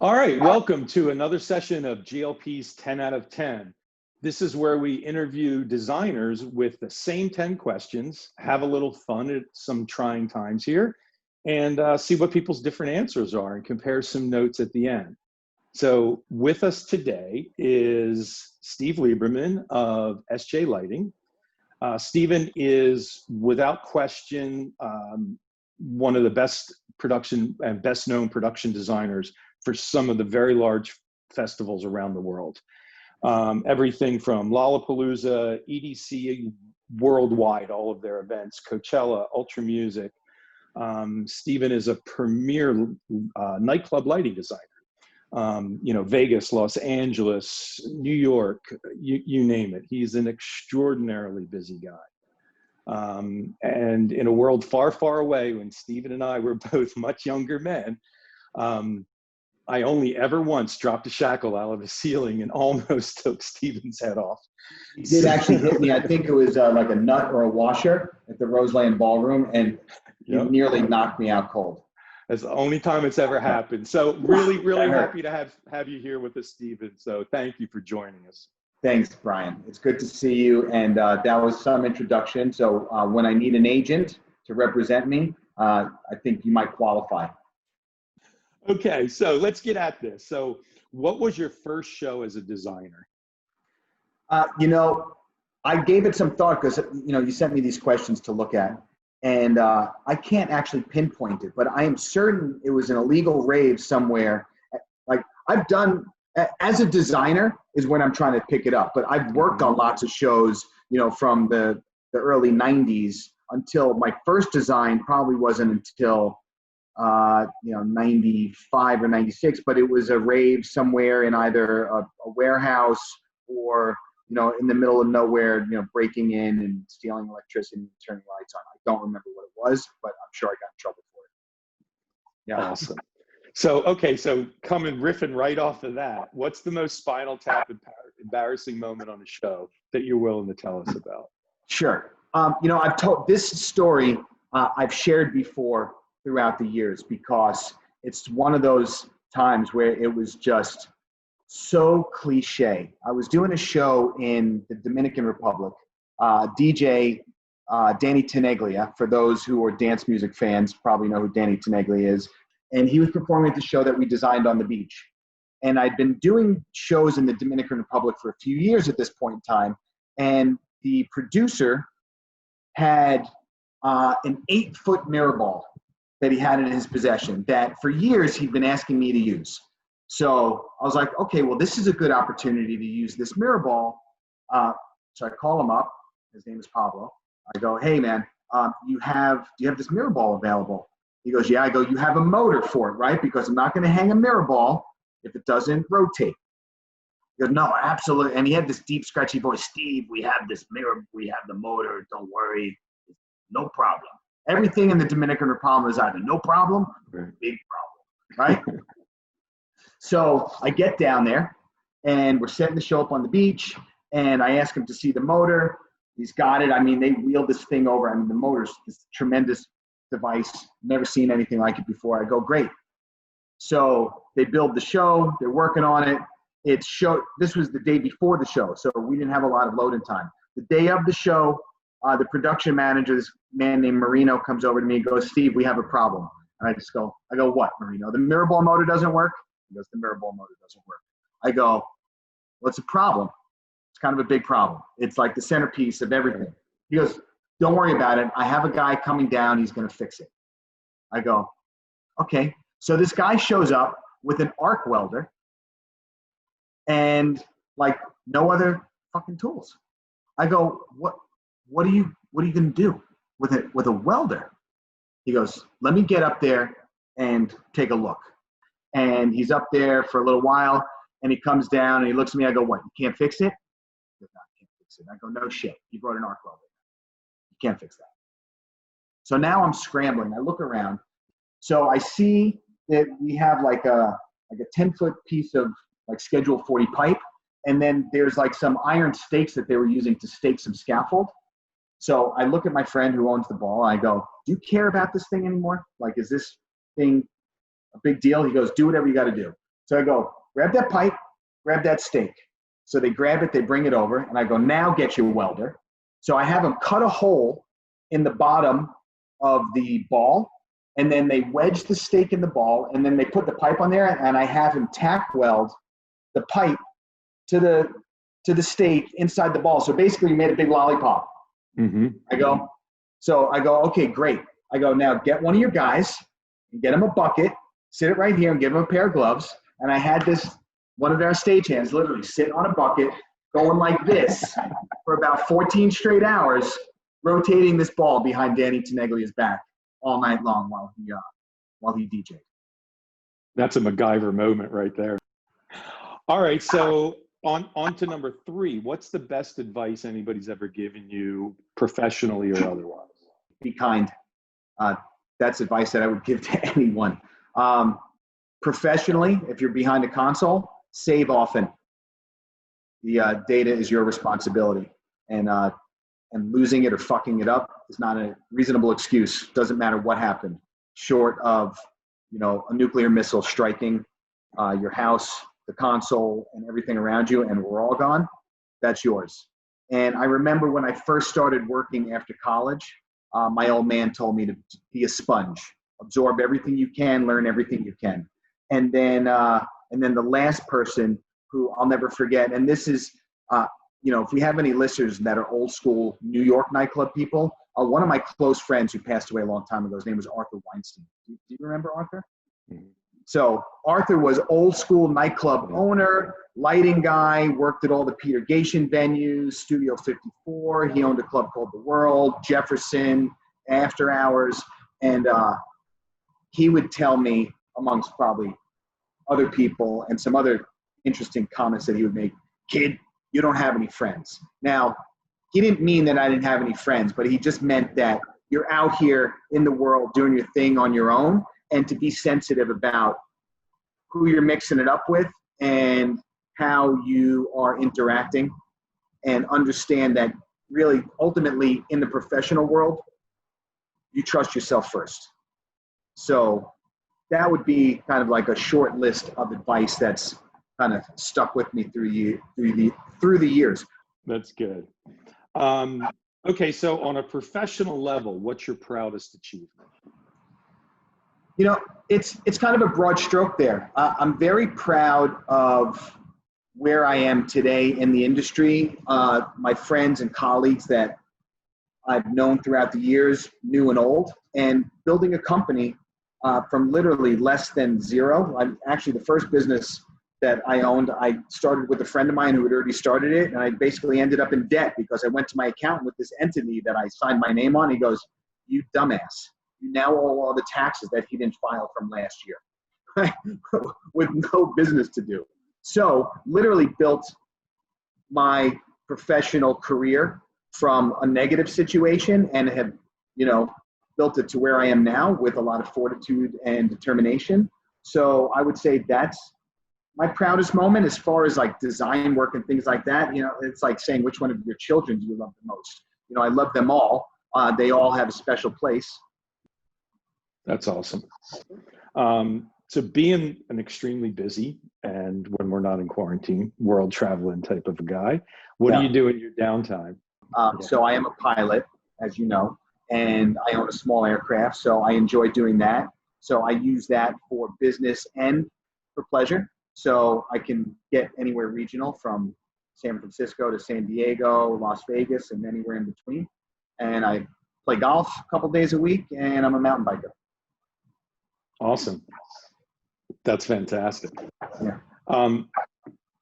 All right, welcome to another session of GLP's 10 out of 10. This is where we interview designers with the same 10 questions, have a little fun at some trying times here, and see what people's different answers are and compare some notes at the end. So with us today is Steve Lieberman of SJ Lighting. Steven is, without question, one of the best production and best known production designers for some of the very large festivals around the world. Everything from Lollapalooza, EDC worldwide, all of their events, Coachella, Ultra Music. Steven is a premier nightclub lighting designer. Vegas, Los Angeles, New York, you name it. He's an extraordinarily busy guy. And in a world far, far away, when Steven and I were both much younger men, I only ever once dropped a shackle out of the ceiling and almost took Steven's head off. He did actually hit me. I think it was like a nut or a washer at the Roseland Ballroom, and he nearly knocked me out cold. That's the only time it's ever happened. So really, really happy to have you here with us, Steven. So thank you for joining us. Thanks, Brian. It's good to see you. And that was some introduction. So when I need an agent to represent me, I think you might qualify. Okay, so let's get at this. So what was your first show as a designer? I gave it some thought because, you sent me these questions to look at. And I can't actually pinpoint it, but I am certain it was an illegal rave somewhere. Like I've done, as a designer is when I'm trying to pick it up, but I've worked on lots of shows, from the early 90s until my first design probably wasn't until 95 or 96, but it was a rave somewhere in either a warehouse or, in the middle of nowhere, breaking in and stealing electricity and turning lights on. I don't remember what it was, but I'm sure I got in trouble for it. Yeah. Awesome. So coming riffing right off of that, what's the most Spinal Tap embarrassing moment on the show that you're willing to tell us about? Sure. I've told this story, I've shared before throughout the years because it's one of those times where it was just so cliche. I was doing a show in the Dominican Republic. DJ Danny Tenaglia, for those who are dance music fans, probably know who Danny Tenaglia is. And he was performing at the show that we designed on the beach. And I'd been doing shows in the Dominican Republic for a few years at this point in time. And the producer had an 8-foot mirror ball that he had in his possession that for years he'd been asking me to use. So I was like, okay, well, this is a good opportunity to use this mirror ball. So I call him up. His name is Pablo. I go, hey, man, do you have this mirror ball available? He goes, yeah. I go, you have a motor for it, right? Because I'm not going to hang a mirror ball if it doesn't rotate. He goes, no, absolutely. And he had this deep, scratchy voice. Steve, we have this mirror. We have the motor. Don't worry. No problem. Everything in the Dominican Republic is either no problem or big problem, right? So I get down there, and we're setting the show up on the beach, and I ask him to see the motor. He's got it. I mean, they wheeled this thing over. I mean, the motor's this tremendous device. Never seen anything like it before. I go, great. So they build the show. They're working on it. This was the day before the show, so we didn't have a lot of load-in time. The day of the show, the production manager, this man named Marino, comes over to me and goes, Steve, we have a problem. And I go, what, Marino? The mirror ball motor doesn't work? He goes, the mirror ball motor doesn't work. I go, what's a problem? It's kind of a big problem. It's like the centerpiece of everything. He goes, don't worry about it. I have a guy coming down. He's going to fix it. I go, okay. So this guy shows up with an arc welder and like no other fucking tools. I go, what are you going to do with a welder? He goes, let me get up there and take a look. And he's up there for a little while, and he comes down and he looks at me. I go, what, you can't fix it? He goes, no, I can't fix it. I go, no shit. You brought an arc welder. You can't fix that. So now I'm scrambling. I look around. So I see that we have like a 10-foot piece of like Schedule 40 pipe. And then there's like some iron stakes that they were using to stake some scaffold. So I look at my friend who owns the ball. I go, do you care about this thing anymore? Like, is this thing a big deal? He goes, do whatever you got to do. So I go, grab that pipe, grab that steak. So they grab it, they bring it over, and I go, now get your welder. So I have them cut a hole in the bottom of the ball, and then they wedge the steak in the ball, and then they put the pipe on there, and I have him tack weld the pipe to the steak inside the ball. So basically, you made a big lollipop. Mm-hmm. I go, okay, great. I go, now get one of your guys and get him a bucket, sit it right here and give him a pair of gloves. And I had one of our stagehands literally sit on a bucket going like this for about 14 straight hours, rotating this ball behind Danny Teneglia's back all night long while he DJ'd. That's a MacGyver moment right there. All right, so on to number 3. What's the best advice anybody's ever given you, professionally or otherwise? Be kind. That's advice that I would give to anyone. Professionally, if you're behind a console, save often. The data is your responsibility, and losing it or fucking it up is not a reasonable excuse. Doesn't matter what happened, short of a nuclear missile striking your house, the console, and everything around you, and we're all gone. That's yours. And I remember when I first started working after college, my old man told me to be a sponge, absorb everything you can, learn everything you can. And then the last person who I'll never forget, and this is, if we have any listeners that are old school New York nightclub people, one of my close friends who passed away a long time ago, his name was Arthur Weinstein. Do you remember Arthur? Mm-hmm. So Arthur was old school nightclub owner, lighting guy, worked at all the Peter Gatien venues, Studio 54. He owned a club called The World, Jefferson, After Hours. And he would tell me, amongst probably other people and some other interesting comments that he would make, kid, you don't have any friends. Now, he didn't mean that I didn't have any friends, but he just meant that you're out here in the world doing your thing on your own, and to be sensitive about who you're mixing it up with and how you are interacting, and understand that really ultimately in the professional world, you trust yourself first. So that would be kind of like a short list of advice that's kind of stuck with me through the years. That's good. Okay, so on a professional level, what's your proudest achievement? It's kind of a broad stroke there. I'm very proud of where I am today in the industry. My friends and colleagues that I've known throughout the years, new and old, and building a company from literally less than zero. Actually, the first business that I owned, I started with a friend of mine who had already started it, and I basically ended up in debt because I went to my accountant with this entity that I signed my name on. He goes, "You dumbass. You now owe all the taxes that he didn't file from last year," with no business to do. So literally built my professional career from a negative situation and have, built it to where I am now with a lot of fortitude and determination. So I would say that's my proudest moment as far as like design work and things like that. It's like saying, which one of your children do you love the most? I love them all. They all have a special place. That's awesome. So being an extremely busy, and when we're not in quarantine, world traveling type of a guy, what do you do in your downtime? So I am a pilot, as you know, and I own a small aircraft. So I enjoy doing that. So I use that for business and for pleasure. So I can get anywhere regional, from San Francisco to San Diego, Las Vegas, and anywhere in between. And I play golf a couple days a week, and I'm a mountain biker. Awesome. That's fantastic. Yeah.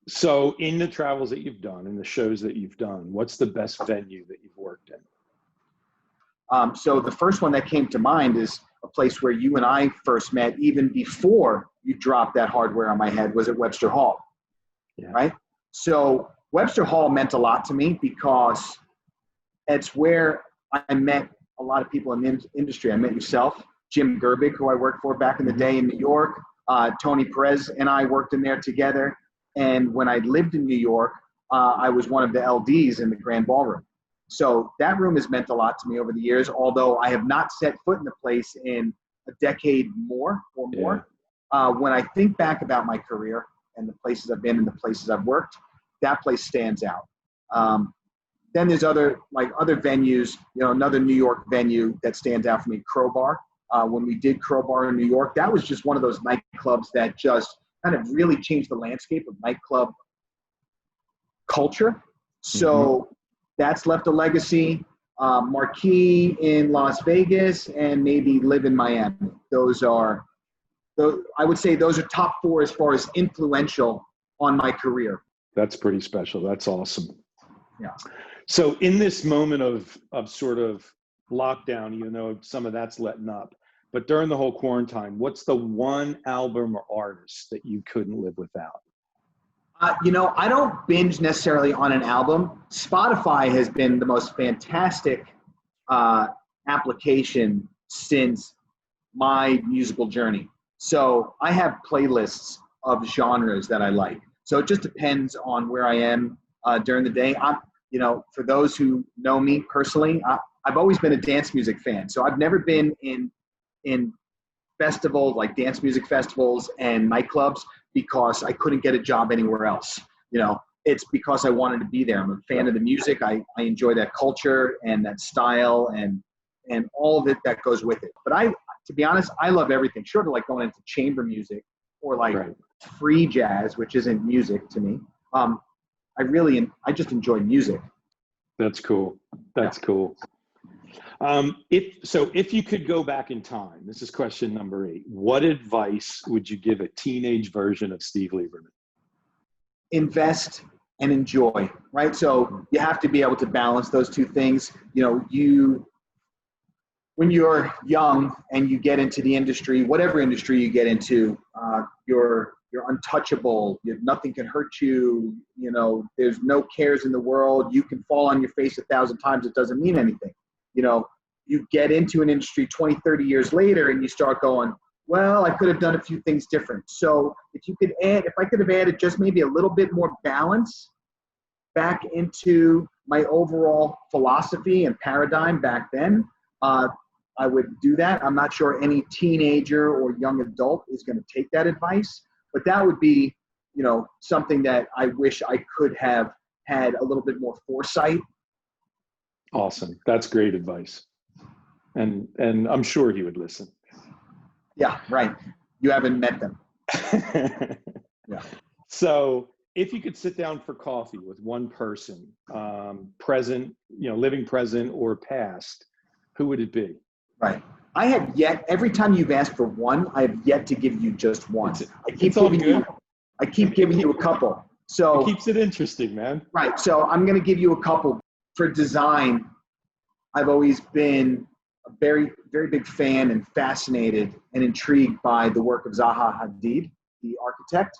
So in the travels that you've done and the shows that you've done, what's the best venue that you've worked in? So the first one that came to mind is a place where you and I first met, even before you dropped that hardware on my head, was at Webster Hall. Yeah. Right? So Webster Hall meant a lot to me because it's where I met a lot of people in the industry. I met yourself, Jim Gerbig, who I worked for back in the day in New York. Tony Perez and I worked in there together. And when I lived in New York, I was one of the LDs in the Grand Ballroom. So that room has meant a lot to me over the years, although I have not set foot in the place in a decade or more. when I think back about my career and the places I've been and the places I've worked, that place stands out. Then there's other venues, another New York venue that stands out for me, Crowbar. When we did Crowbar in New York, that was just one of those nightclubs that just kind of really changed the landscape of nightclub culture. So that's left a legacy. Marquee in Las Vegas and maybe Live in Miami. I would say those are top 4 as far as influential on my career. That's pretty special. That's awesome. Yeah. So in this moment of sort of lockdown, some of that's letting up, but during the whole quarantine, what's the one album or artist that you couldn't live without? I don't binge necessarily on an album. Spotify has been the most fantastic application since my musical journey. So I have playlists of genres that I like. So it just depends on where I am during the day. For those who know me personally, I've always been a dance music fan. So I've never been in festivals like dance music festivals and nightclubs because I couldn't get a job anywhere else. It's because I wanted to be there. I'm a fan of the music. I enjoy that culture and that style and all of it that goes with it. But to be honest, I love everything short of like going into chamber music or like free jazz, which isn't music to me. I just enjoy music. That's cool. That's cool. If you could go back in time, this is question number 8, what advice would you give a teenage version of Steve Lieberman? Invest and enjoy, right? So you have to be able to balance those two things. When you're young and you get into the industry, whatever industry you get into, you're untouchable. Nothing can hurt you. There's no cares in the world. You can fall on your face 1,000 times. It doesn't mean anything. You get into an industry 20, 30 years later and you start going, well, I could have done a few things different. So if I could have added just maybe a little bit more balance back into my overall philosophy and paradigm back then, I would do that. I'm not sure any teenager or young adult is going to take that advice, but that would be, something that I wish I could have had a little bit more foresight. Awesome. That's great advice. And I'm sure he would listen. Yeah, right. You haven't met them. Yeah. So if you could sit down for coffee with one person, present, living present or past, who would it be? Right. Every time you've asked for one, I have yet to give you just one. I keep giving you a couple. So it keeps it interesting, man. Right. So I'm going to give you a couple. For design, I've always been a very, very big fan and fascinated and intrigued by the work of Zaha Hadid, the architect.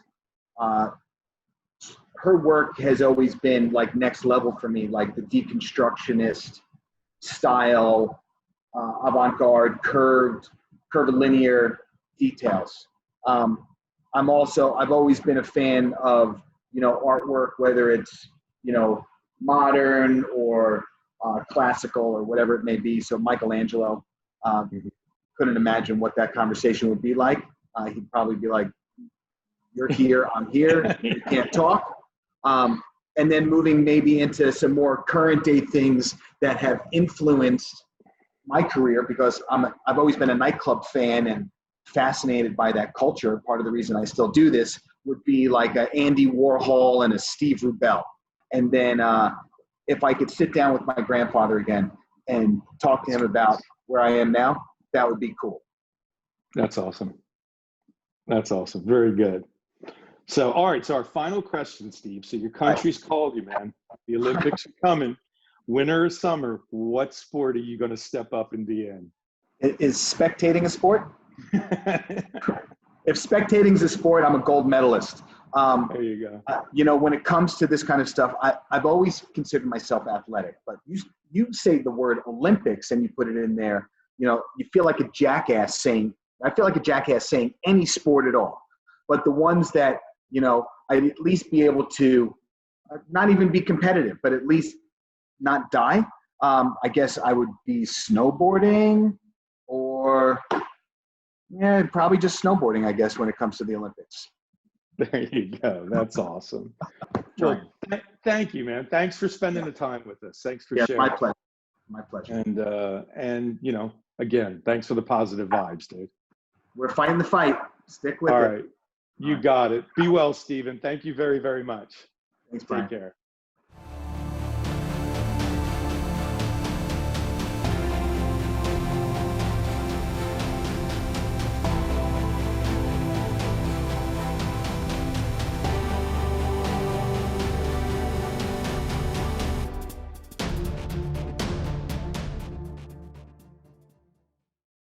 Her work has always been like next level for me, like the deconstructionist style, avant-garde, curvilinear details. I've always been a fan of, artwork, whether it's, modern or classical or whatever it may be. So Michelangelo, couldn't imagine what that conversation would be like. He'd probably be like, you're here, I'm here, we can't talk. And then moving maybe into some more current day things that have influenced my career, because I've always been a nightclub fan and fascinated by that culture. Part of the reason I still do this would be like a Andy Warhol and a Steve Rubell. And then if I could sit down with my grandfather again and talk to him about where I am now, that would be cool. That's awesome. That's awesome. Very good. So, all right. So our final question, Steve. So your country's called you, man. The Olympics are coming. Winter or summer, what sport are you going to step up and be in? Is spectating a sport? If spectating is a sport, I'm a gold medalist. There you go. When it comes to this kind of stuff, I've always considered myself athletic. But you say the word Olympics and you put it in there, you feel like a jackass saying, any sport at all. But the ones that, I'd at least be able to not even be competitive, but at least not die. I guess I would be snowboarding or Yeah, probably just snowboarding, I guess, when it comes to the Olympics. There you go. That's awesome. Trying. Well, thank you, man. Thanks for spending the time with us. Thanks for Yeah, sharing. my pleasure. My pleasure. And you know, again, thanks for the positive vibes, dude. We're fighting the fight. Stick with All it. right. You got it. Be well, Stephen. Thank you very, very much. Thanks, Brian. Take care.